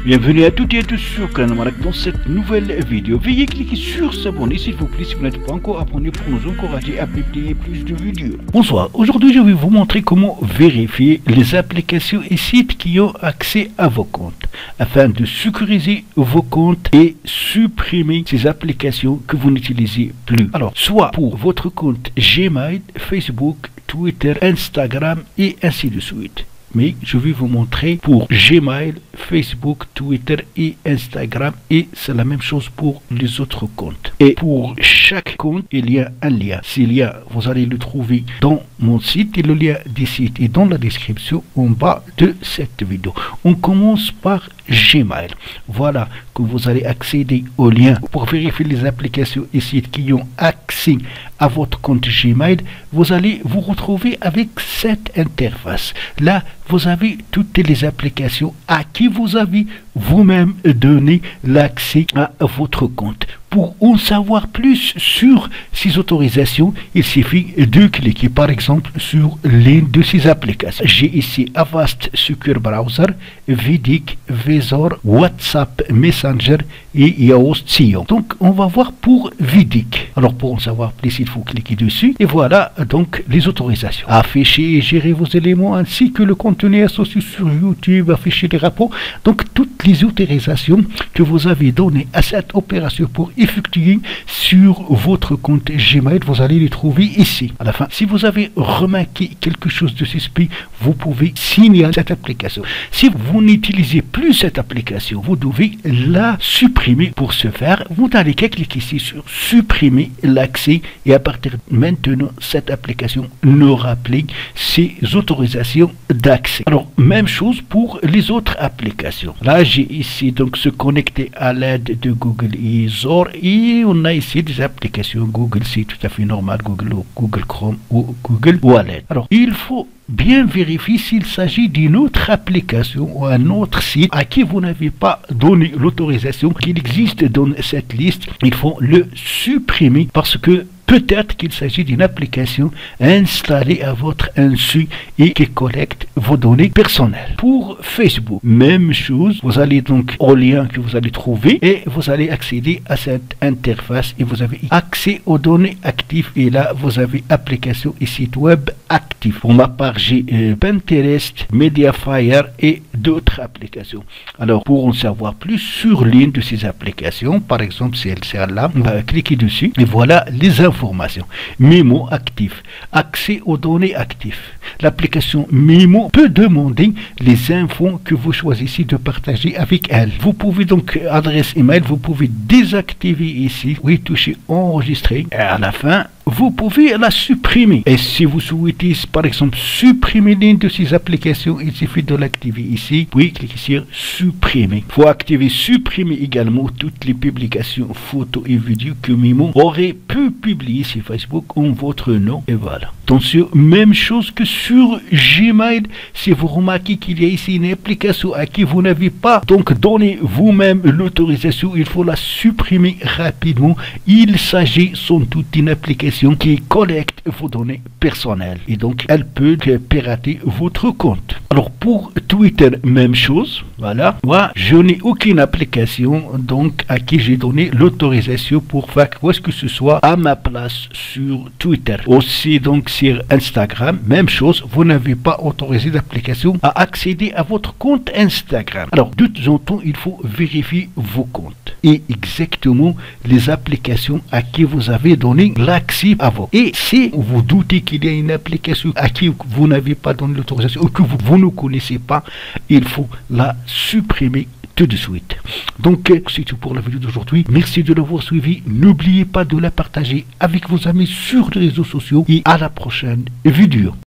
Bienvenue à toutes et à tous sur Canamarak dans cette nouvelle vidéo. Veuillez cliquer sur s'abonner s'il vous plaît si vous n'êtes pas encore abonné pour nous encourager à publier plus de vidéos. Bonsoir, aujourd'hui je vais vous montrer comment vérifier les applications et sites qui ont accès à vos comptes afin de sécuriser vos comptes et supprimer ces applications que vous n'utilisez plus. Alors, soit pour votre compte Gmail, Facebook, Twitter, Instagram et ainsi de suite. Mais je vais vous montrer pour Gmail, Facebook, Twitter et Instagram, et c'est la même chose pour les autres comptes. Et pour chaque compte, il y a un lien. Ce lien, vous allez le trouver dans mon site et le lien des sites est dans la description en bas de cette vidéo. On commence par Gmail. Voilà que vous allez accéder au lien pour vérifier les applications et sites qui ont accès à votre compte Gmail. Vous allez vous retrouver avec cette interface. Là, vous avez toutes les applications à qui vous avez vous-même donné l'accès à votre compte. Pour en savoir plus sur ces autorisations, il suffit de cliquer par exemple sur l'une de ces applications. J'ai ici Avast Secure Browser, Vidic, Visor, WhatsApp Messenger et Yoast Sion. Donc on va voir pour Vidic. Alors pour en savoir plus, il faut cliquer dessus et voilà donc les autorisations. Afficher et gérer vos éléments ainsi que le contenu associé sur YouTube, afficher les rapports. Donc toutes les autorisations que vous avez données à cette opération pour effectuer sur votre compte Gmail, vous allez les trouver ici. À la fin, si vous avez remarqué quelque chose de suspect, vous pouvez signaler cette application. Si vous n'utilisez plus cette application, vous devez la supprimer. Pour ce faire, vous n'allez qu'à cliquer ici sur supprimer l'accès et à partir de maintenant, cette application n'aura plus ces autorisations d'accès. Alors, même chose pour les autres applications. Là, j'ai ici donc se connecter à l'aide de Google et Zor. Et on a ici des applications Google, c'est tout à fait normal, Google Chrome ou Google Wallet. Alors, il faut bien vérifier s'il s'agit d'une autre application ou un autre site à qui vous n'avez pas donné l'autorisation qu'il existe dans cette liste. Il faut le supprimer parce que peut-être qu'il s'agit d'une application installée à votre insu et qui collecte vos données personnelles. Pour Facebook, même chose. Vous allez donc au lien que vous allez trouver et vous allez accéder à cette interface et vous avez accès aux données actives et là vous avez applications et sites web actifs. Pour ma part, j'ai Pinterest, Mediafire et d'autres applications. Alors pour en savoir plus sur l'une de ces applications, par exemple celle-là, on va cliquer dessus et voilà les informations. Memo actif, accès aux données actives. L'application Memo peut demander les infos que vous choisissez de partager avec elle. Vous pouvez donc adresse email, vous pouvez désactiver ici, oui, toucher enregistrer et à la fin vous pouvez la supprimer. Et si vous souhaitez par exemple supprimer l'une de ces applications, il suffit de l'activer ici, puis cliquez sur supprimer. Il faut activer supprimer également toutes les publications photos et vidéos que Memo aurait pu publier sur Facebook en votre nom et voilà. Attention, même chose que sur Gmail, si vous remarquez qu'il y a ici une application à qui vous n'avez pas donc donné vous-même l'autorisation, il faut la supprimer rapidement. Il s'agit sans doute d'une application qui collecte vos données personnelles et donc elle peut pirater votre compte. Alors pour Twitter, même chose. Voilà, moi je n'ai aucune application donc à qui j'ai donné l'autorisation pour faire quoi que ce soit à ma place sur Twitter. Aussi donc sur Instagram, même chose, vous n'avez pas autorisé l'application à accéder à votre compte Instagram. Alors de temps en temps, il faut vérifier vos comptes et exactement les applications à qui vous avez donné l'accès avant. Et si vous doutez qu'il y a une application à qui vous n'avez pas donné l'autorisation ou que vous ne connaissez pas, il faut la supprimer tout de suite. Donc c'est tout pour la vidéo d'aujourd'hui. Merci de l'avoir suivi. N'oubliez pas de la partager avec vos amis sur les réseaux sociaux et à la prochaine vidéo.